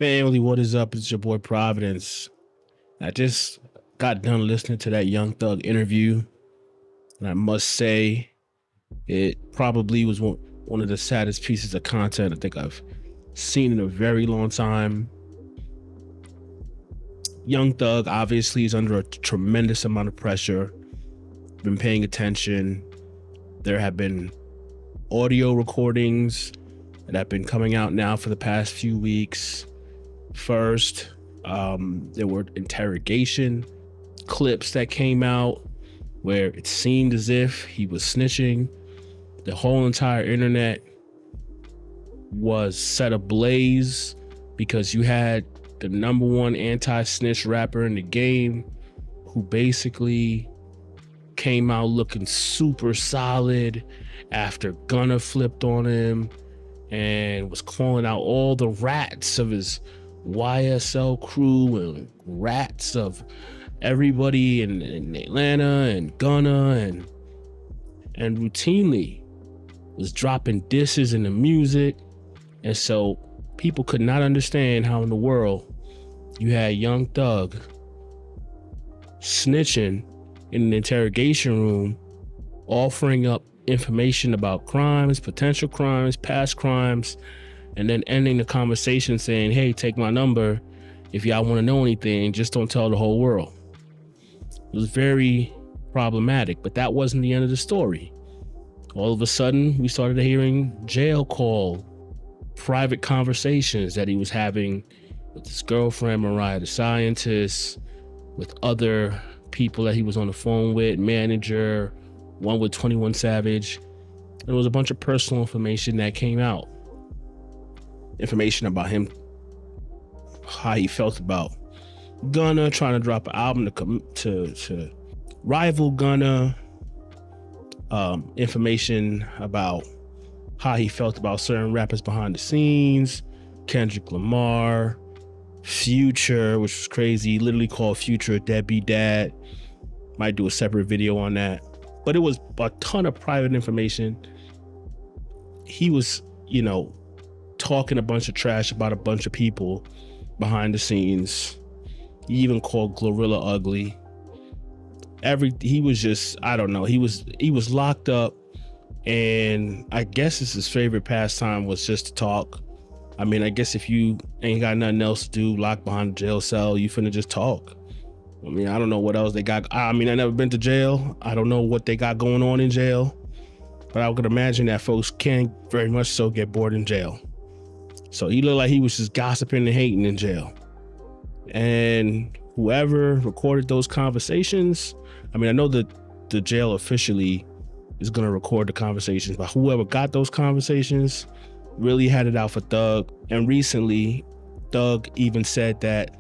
Family, what is up? It's your boy Providence. I just got done listening to that Young Thug interview, and I must say it probably was one of the saddest pieces of content I think I've seen in a very long time. Young Thug obviously is under a tremendous amount of pressure. Been paying attention. There have been audio recordings that have been coming out now for the past few weeks. First, there were interrogation clips that came out where it seemed as if he was snitching. The whole entire internet was set ablaze because you had the number one anti-snitch rapper in the game who basically came out looking super solid after Gunna flipped on him and was calling out all the rats of his YSL crew and rats of everybody in Atlanta and Gunna and routinely was dropping disses in the music. And so people could not understand how in the world you had Young Thug snitching in an interrogation room, offering up information about crimes, potential crimes, past crimes, and then ending the conversation saying, hey, take my number. If y'all want to know anything, just don't tell the whole world. It was very problematic, but that wasn't the end of the story. All of a sudden, we started hearing jail call, private conversations that he was having with his girlfriend, Mariah the Scientist, with other people that he was on the phone with, manager, one with 21 Savage. There was a bunch of personal information that came out. Information about him, how he felt about Gunna, trying to drop an album to rival Gunna. Information about how he felt about certain rappers behind the scenes, Kendrick Lamar, Future, which was crazy. He literally called Future a deadbeat dad. Might do a separate video on that. But it was a ton of private information. He was, talking a bunch of trash about a bunch of people behind the scenes. He even called Glorilla ugly. He was just, I don't know. He was locked up, and I guess his favorite pastime was just to talk. I mean, I guess if you ain't got nothing else to do, locked behind a jail cell, you finna just talk. I mean, I don't know what else they got. I mean, I never been to jail. I don't know what they got going on in jail, but I could imagine that folks can very much so get bored in jail. So he looked like he was just gossiping and hating in jail. And whoever recorded those conversations, I mean, I know that the jail officially is going to record the conversations, but whoever got those conversations really had it out for Thug. And recently, Thug even said that,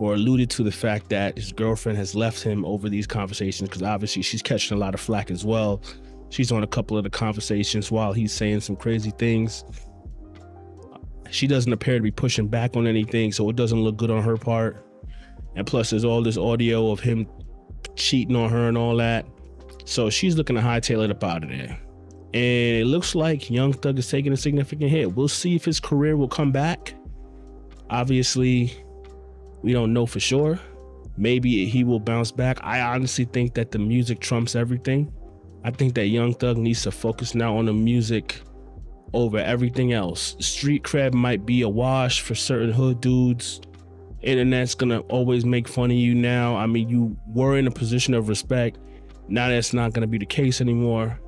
or alluded to the fact that his girlfriend has left him over these conversations, because obviously she's catching a lot of flack as well. She's on a couple of the conversations while he's saying some crazy things. She doesn't appear to be pushing back on anything, so it doesn't look good on her part. And plus, there's all this audio of him cheating on her and all that. So she's looking to hightail it up out of there. And it looks like Young Thug is taking a significant hit. We'll see if his career will come back. Obviously, we don't know for sure. Maybe he will bounce back. I honestly think that the music trumps everything. I think that Young Thug needs to focus now on the music over everything else. Street cred might be a wash for certain hood dudes. Internet's gonna always make fun of you now. I mean, you were in a position of respect. Now that's not gonna be the case anymore.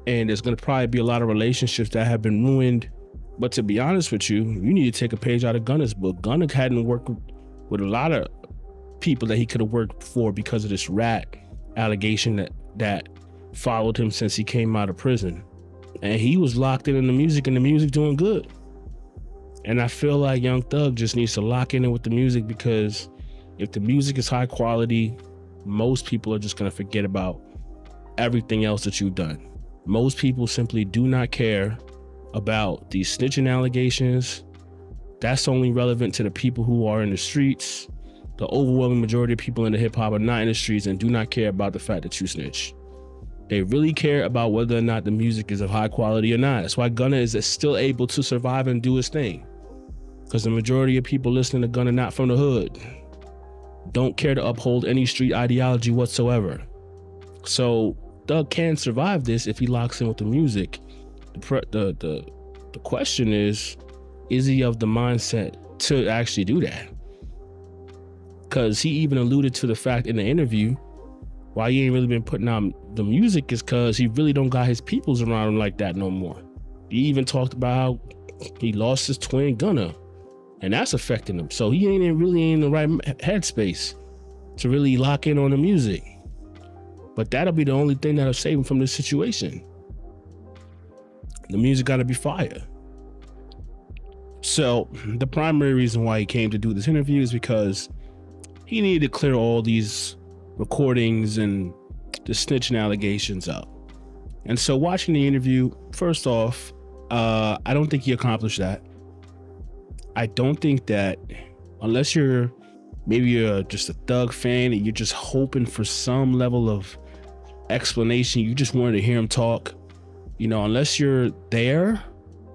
And there's gonna probably be a lot of relationships that have been ruined. But to be honest with you, you need to take a page out of Gunna's book. Gunna hadn't worked with a lot of people that he could have worked for because of this rat allegation that followed him since he came out of prison. And he was locked in the music, and the music doing good. And I feel like Young Thug just needs to lock in with the music, because if the music is high quality, most people are just going to forget about everything else that you've done. Most people simply do not care about these snitching allegations. That's only relevant to the people who are in the streets. The overwhelming majority of people in the hip hop are not in the streets and do not care about the fact that you snitch. They really care about whether or not the music is of high quality or not. That's why Gunna is still able to survive and do his thing. because the majority of people listening to Gunna not from the hood, don't care to uphold any street ideology whatsoever. So Thug can survive this if he locks in with the music. The question is he of the mindset to actually do that? Because he even alluded to the fact in the interview why he ain't really been putting out the music is because he really don't got his peoples around him like that no more. He even talked about how he lost his twin Gunna, and that's affecting him. So he ain't really in the right headspace to really lock in on the music. But that'll be the only thing that'll save him from this situation. The music gotta be fire. So the primary reason why he came to do this interview is because he needed to clear all these recordings and the snitching allegations up. And so watching the interview, first off, I don't think he accomplished that. I don't think that unless you're just a Thug fan and you're just hoping for some level of explanation, you just wanted to hear him talk, unless you're there,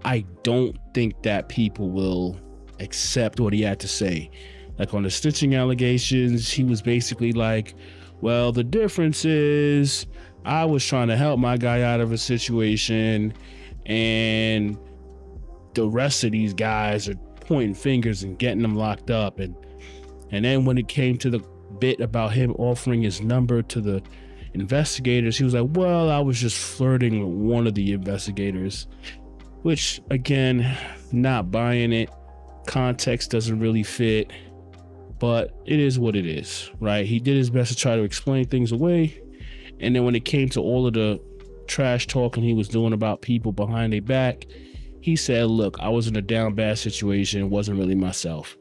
I don't think that people will accept what he had to say. Like on the snitching allegations, he was basically like, well, the difference is I was trying to help my guy out of a situation and the rest of these guys are pointing fingers and getting them locked up. And then when it came to the bit about him offering his number to the investigators, he was like, well, I was just flirting with one of the investigators, which again, not buying it. Context doesn't really fit, but it is what it is, right? He did his best to try to explain things away. And then when it came to all of the trash talking he was doing about people behind their back, he said, look, I was in a down bad situation. It wasn't really myself.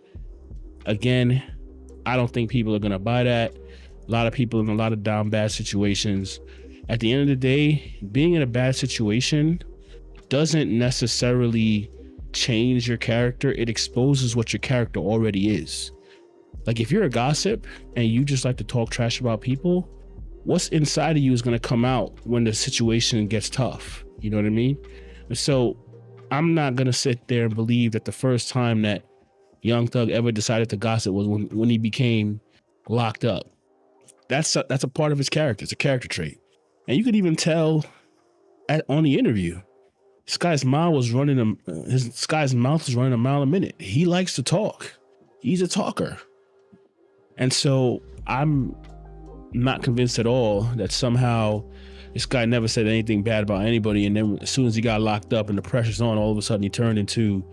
Again, I don't think people are going to buy that. A lot of people in a lot of down bad situations. At the end of the day, being in a bad situation doesn't necessarily change your character. It exposes what your character already is. Like if you're a gossip and you just like to talk trash about people, what's inside of you is going to come out when the situation gets tough. You know what I mean? And so I'm not going to sit there and believe that the first time that Young Thug ever decided to gossip was when he became locked up. That's a part of his character. It's a character trait. And you could even tell on the interview, this guy's mouth was running a mile a minute. He likes to talk. He's a talker. And so I'm not convinced at all that somehow this guy never said anything bad about anybody. And then as soon as he got locked up and the pressure's on, all of a sudden he turned into,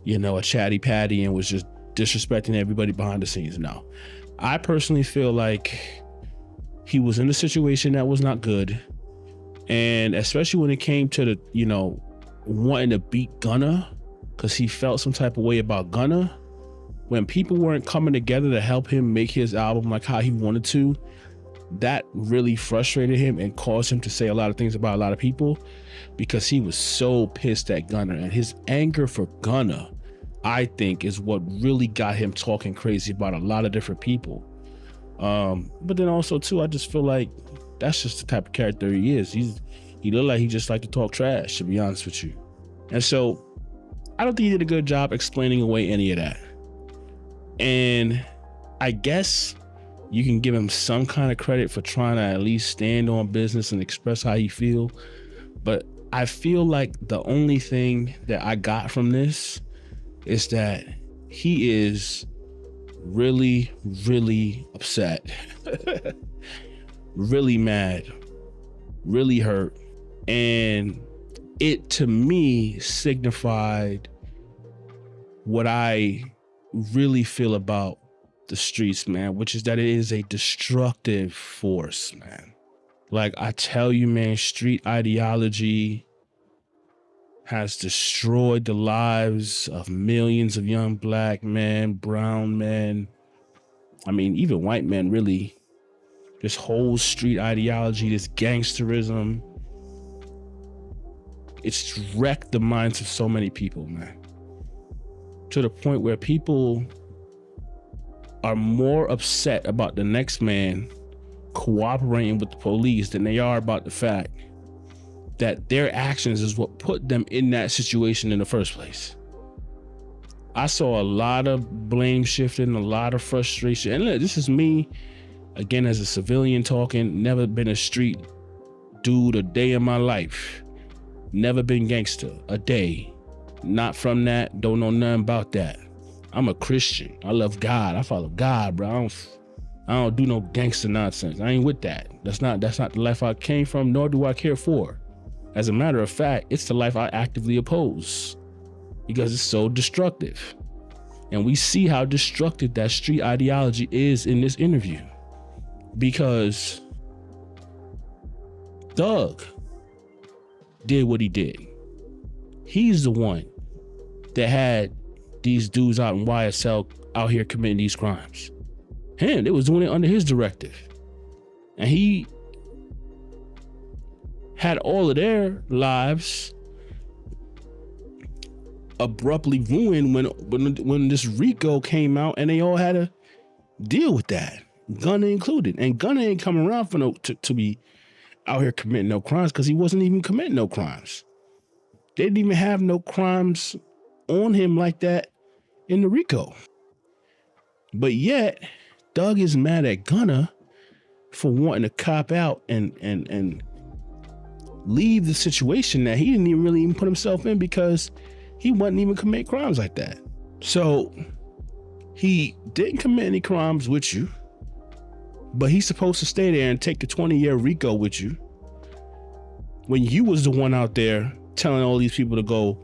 a chatty patty and was just disrespecting everybody behind the scenes. No, I personally feel like he was in a situation that was not good. And especially when it came to the, wanting to beat Gunna because he felt some type of way about Gunna, when people weren't coming together to help him make his album like how he wanted to, that really frustrated him and caused him to say a lot of things about a lot of people because he was so pissed at Gunna. And his anger for Gunna, I think, is what really got him talking crazy about a lot of different people. But then also too, I just feel like that's just the type of character he is. He looked like he just like to talk trash, to be honest with you. And so I don't think he did a good job explaining away any of that. And I guess you can give him some kind of credit for trying to at least stand on business and express how you feel. But I feel like the only thing that I got from this is that he is really, really upset, really mad, really hurt. And it, to me, signified what I really feel about the streets, man, which is that it is a destructive force, man. Like I tell you, man, street ideology has destroyed the lives of millions of young black men, brown men. I mean, even white men, really. This whole street ideology, this gangsterism, it's wrecked the minds of so many people, man. To the point where people are more upset about the next man cooperating with the police than they are about the fact that their actions is what put them in that situation in the first place. I saw a lot of blame shifting, a lot of frustration. And look, this is me, again, as a civilian talking, never been a street dude a day in my life. Never been gangster a day. Not from that, don't know nothing about that. I'm a Christian. I love God. I follow God, bro. I don't do no gangster nonsense. I ain't with that. That's not the life I came from, nor do I care for. As a matter of fact, it's the life I actively oppose because it's so destructive. And we see how destructive that street ideology is in this interview. Because Doug did what he did. He's the one that had these dudes out in YSL out here committing these crimes. Him, they was doing it under his directive. And he had all of their lives abruptly ruined when this RICO came out, and they all had to deal with that, Gunna included. And Gunna ain't coming around for to be out here committing no crimes, because he wasn't even committing no crimes. They didn't even have no crimes on him like that in the RICO. But yet, Doug is mad at Gunna for wanting to cop out and leave the situation that he didn't even really put himself in, because he wasn't even commit crimes like that. So he didn't commit any crimes with you, but he's supposed to stay there and take the 20-year RICO with you when you was the one out there telling all these people to go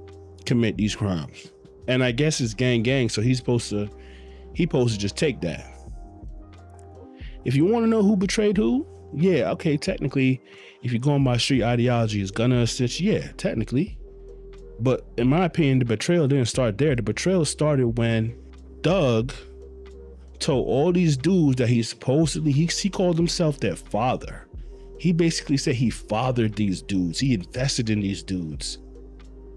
commit these crimes. And I guess it's gang, so he's supposed to just take that. If you want to know who betrayed who, yeah, okay, technically, if you're going by street ideology, is Gunna a Snitch? Yeah, technically. But in my opinion, the betrayal didn't start there. The betrayal started when Doug told all these dudes that he called himself their father. He basically said he fathered these dudes. He invested in these dudes.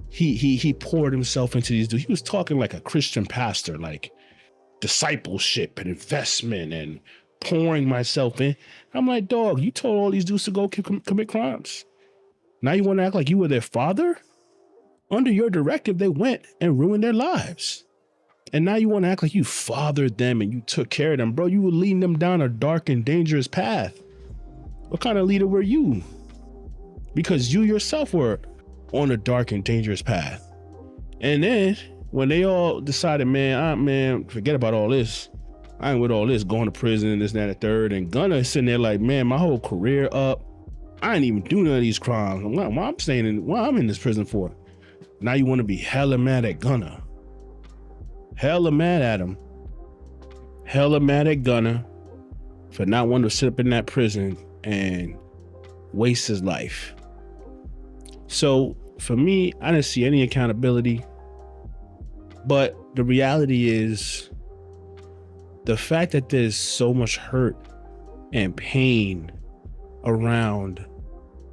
He poured himself into these dudes. He was talking like a Christian pastor, like discipleship and investment and pouring myself in. I'm like, dog, you told all these dudes to go commit crimes. Now you want to act like you were their father? Under your directive, they went and ruined their lives. And now you want to act like you fathered them and you took care of them. Bro, you were leading them down a dark and dangerous path. What kind of leader were you? Because you yourself were on a dark and dangerous path. And then when they all decided, man, forget about all this. I ain't with all this, going to prison and this, that, and the third. And Gunna is sitting there like, man, my whole career up. I ain't even do none of these crimes. Why I'm in this prison for? Now you want to be hella mad at Gunna. Hella mad at him. Hella mad at Gunna for not wanting to sit up in that prison and waste his life. So for me, I didn't see any accountability. But the reality is, the fact that there's so much hurt and pain around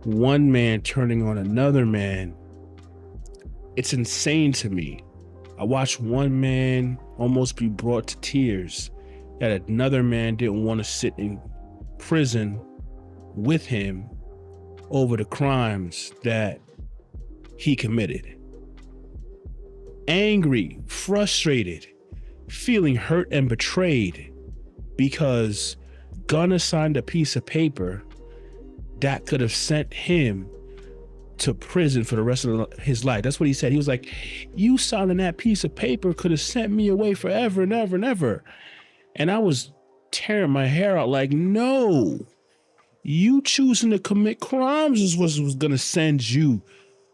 one man turning on another man, it's insane to me. I watched one man almost be brought to tears that another man didn't want to sit in prison with him over the crimes that he committed. Angry, frustrated, feeling hurt and betrayed because Gunna signed a piece of paper that could have sent him to prison for the rest of his life. That's what he said. He was like, you signing that piece of paper could have sent me away forever and ever and ever. And I was tearing my hair out like, no, you choosing to commit crimes is what was going to send you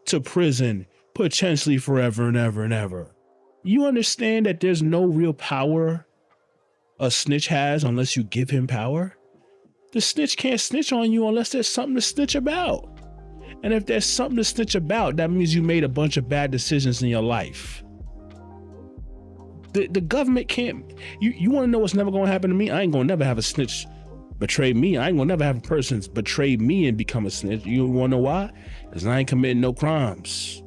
to prison potentially forever and ever and ever. You understand that there's no real power a snitch has unless you give him power? The snitch can't snitch on you unless there's something to snitch about. And if there's something to snitch about, that means you made a bunch of bad decisions in your life. The government can't, you want to know what's never going to happen to me? I ain't going to never have a snitch betray me. I ain't going to never have a person betray me and become a snitch. You want to know why? Because I ain't committing no crimes.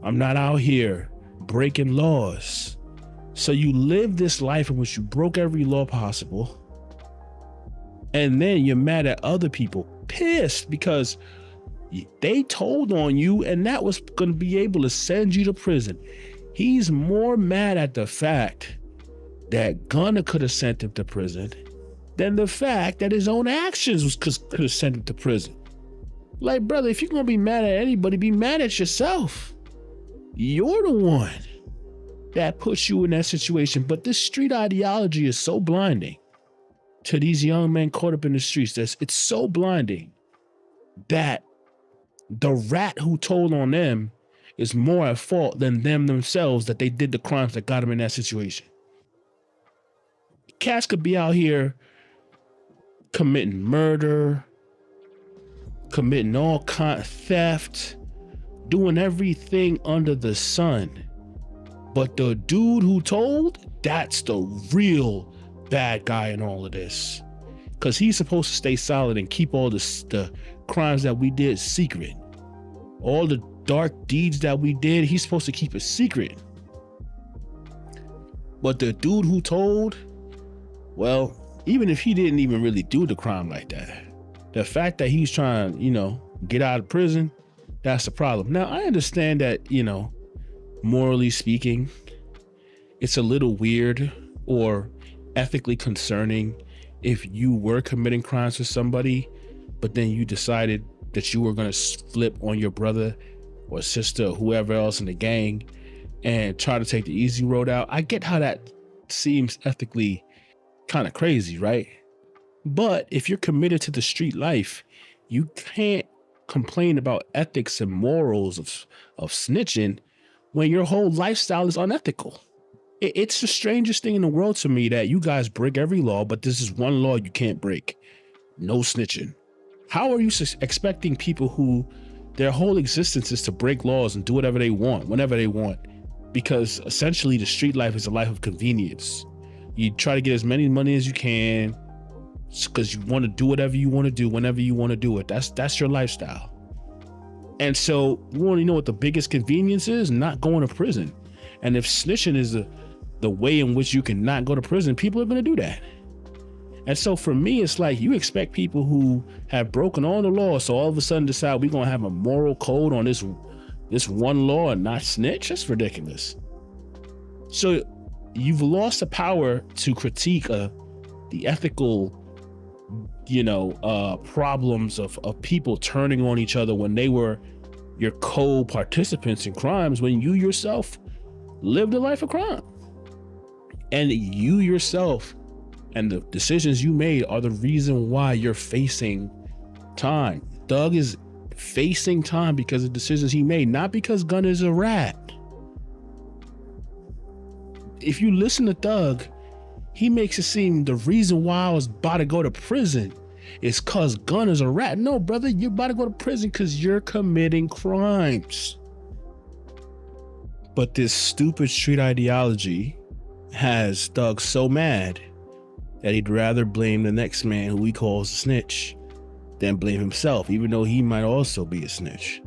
I'm not out here breaking laws. So you live this life in which you broke every law possible. And then you're mad at other people, pissed because they told on you and that was going to be able to send you to prison. He's more mad at the fact that Gunna could have sent him to prison than the fact that his own actions could have sent him to prison. Like, brother, if you're gonna be mad at anybody, be mad at yourself. You're the one that puts you in that situation. But this street ideology is so blinding to these young men caught up in the streets. It's so blinding that the rat who told on them is more at fault than them themselves, that they did the crimes that got them in that situation. Cats could be out here committing murder, committing all kind of theft, doing everything under the sun. But the dude who told, that's the real bad guy in all of this. Because he's supposed to stay solid and keep all the crimes that we did secret. All the dark deeds that we did, he's supposed to keep it secret. But the dude who told, well, even if he didn't even really do the crime like that, the fact that he's trying, get out of prison, that's the problem. Now, I understand that, morally speaking, it's a little weird or ethically concerning if you were committing crimes with somebody, but then you decided that you were going to flip on your brother or sister or whoever else in the gang and try to take the easy road out. I get how that seems ethically kind of crazy, right? But if you're committed to the street life, you can't complain about ethics and morals of snitching when your whole lifestyle is unethical. It's the strangest thing in the world to me that you guys break every law, but this is one law you can't break. No snitching. How are you expecting people who their whole existence is to break laws and do whatever they want, whenever they want? Because essentially the street life is a life of convenience. You try to get as many money as you can because you want to do whatever you want to do whenever you want to do it. That's your lifestyle. And so you want to know what the biggest convenience is? Not going to prison. And if snitching is the way in which you can not go to prison, people are going to do that. And so for me, it's like you expect people who have broken all the laws to all of a sudden decide we're going to have a moral code on this one law and not snitch? That's ridiculous. So you've lost the power to critique the ethical, problems of people turning on each other when they were your co-participants in crimes, when you yourself lived a life of crime. And you yourself and the decisions you made are the reason why you're facing time. Thug is facing time because of decisions he made, not because Gunna is a rat. If you listen to Thug, he makes it seem the reason why I was about to go to prison is cause Gunna's a rat. No, brother, you're about to go to prison because you're committing crimes. But this stupid street ideology has Thug so mad that he'd rather blame the next man who he calls a snitch than blame himself, even though he might also be a snitch.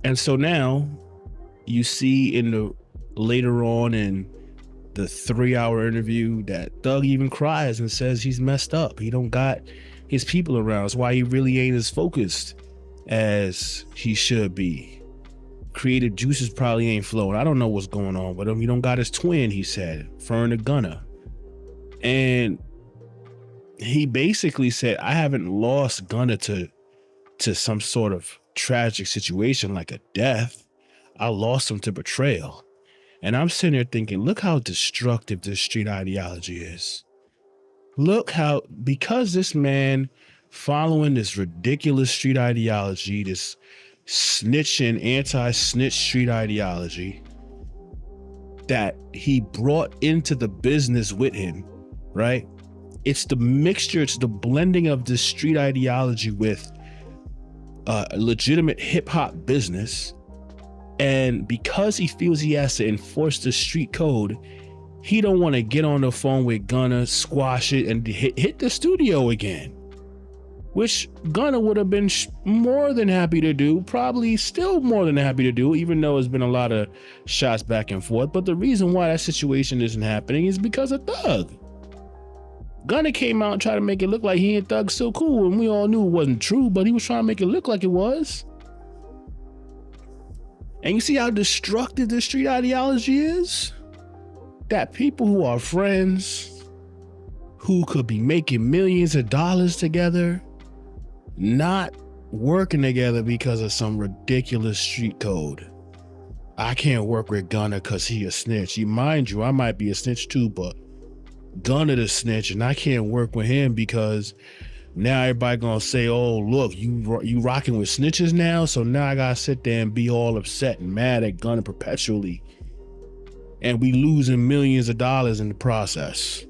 And so now you see later on in the 3-hour interview that Thug even cries and says he's messed up. He don't got his people around. That's why he really ain't as focused as he should be. Creative juices probably ain't flowing. I don't know what's going on with him. He don't got his twin, he said, referring to Gunna. And he basically said, I haven't lost Gunna to some sort of tragic situation like a death. I lost him to betrayal. And I'm sitting there thinking, look how destructive this street ideology is. Look how, because this man following this ridiculous street ideology, this snitching, anti-snitch street ideology that he brought into the business with him, right? It's the mixture, it's the blending of this street ideology with a legitimate hip hop business. And because he feels he has to enforce the street code, he don't want to get on the phone with Gunna, squash it, and hit the studio again. Which Gunna would have been more than happy to do, probably still more than happy to do, even though there's been a lot of shots back and forth. But the reason why that situation isn't happening is because of Thug. Gunna came out and tried to make it look like he and Thug still cool, and we all knew it wasn't true, but he was trying to make it look like it was. And you see how destructive the street ideology is? That people who are friends, who could be making millions of dollars together, not working together because of some ridiculous street code. I can't work with Gunna because he a snitch. Mind you, I might be a snitch too, but Gunna the snitch, and I can't work with him because now everybody gonna say, oh, look, you rocking with snitches now? So now I gotta sit there and be all upset and mad at Gunna perpetually. And we losing millions of dollars in the process.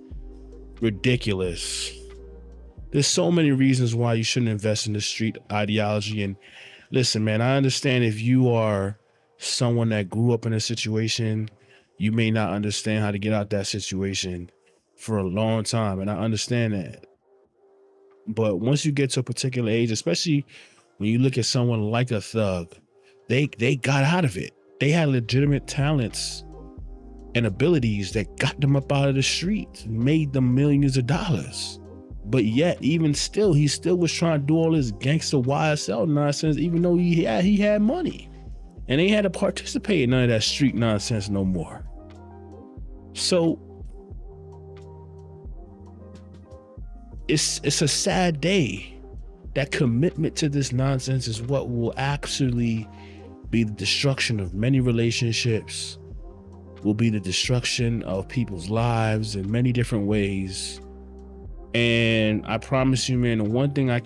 Ridiculous. There's so many reasons why you shouldn't invest in the street ideology. And listen, man, I understand if you are someone that grew up in a situation, you may not understand how to get out that situation for a long time. And I understand that. But once you get to a particular age, especially when you look at someone like a Thug, they got out of it. They had legitimate talents and abilities that got them up out of the street, made them millions of dollars. But yet, even still, he still was trying to do all this gangster YSL nonsense, even though he had money. And they had to participate in none of that street nonsense no more. So it's a sad day. That commitment to this nonsense is what will actually be the destruction of many relationships, will be the destruction of people's lives in many different ways. And I promise you, man, the one thing I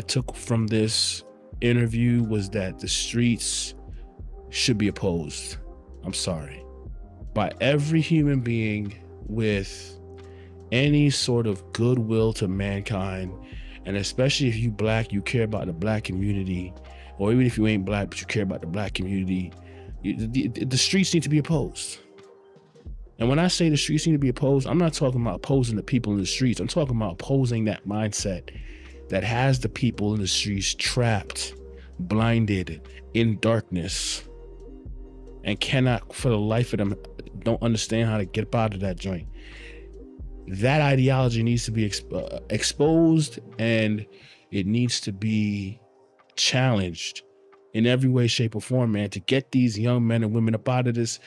took from this interview was that the streets should be opposed. I'm sorry. By every human being with any sort of goodwill to mankind, and especially if you black, you care about the black community, or even if you ain't black but you care about the black community, the streets need to be opposed. And when I say the streets need to be opposed, I'm not talking about opposing the people in the streets. I'm talking about opposing that mindset that has the people in the streets trapped, blinded, in darkness, and cannot, for the life of them, don't understand how to get out of that joint. That ideology needs to be exposed, and it needs to be challenged in every way, shape, or form, man, to get these young men and women up out of this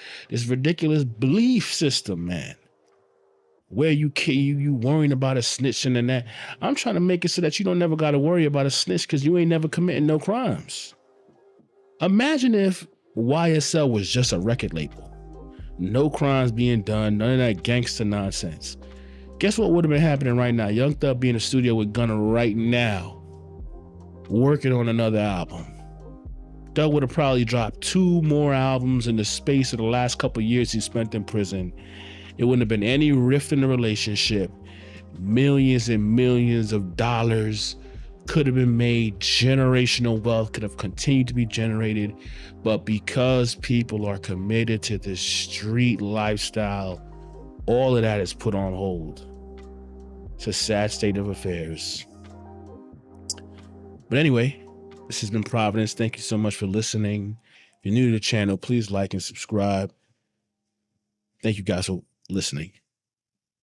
ridiculous belief system, man. Where you worrying about a snitching and that. I'm trying to make it so that you don't never got to worry about a snitch because you ain't never committing no crimes. Imagine if YSL was just a record label. No crimes being done, none of that gangster nonsense. Guess what would have been happening right now? Young Thug be in the studio with Gunna right now, working on another album. Thug would have probably dropped 2 more albums in the space of the last couple of years he spent in prison. It wouldn't have been any rift in the relationship. Millions and millions of dollars could have been made. Generational wealth could have continued to be generated. But because people are committed to this street lifestyle, all of that is put on hold. It's a sad state of affairs. But anyway, this has been Providence. Thank you so much for listening. If you're new to the channel, please like and subscribe. Thank you guys for listening.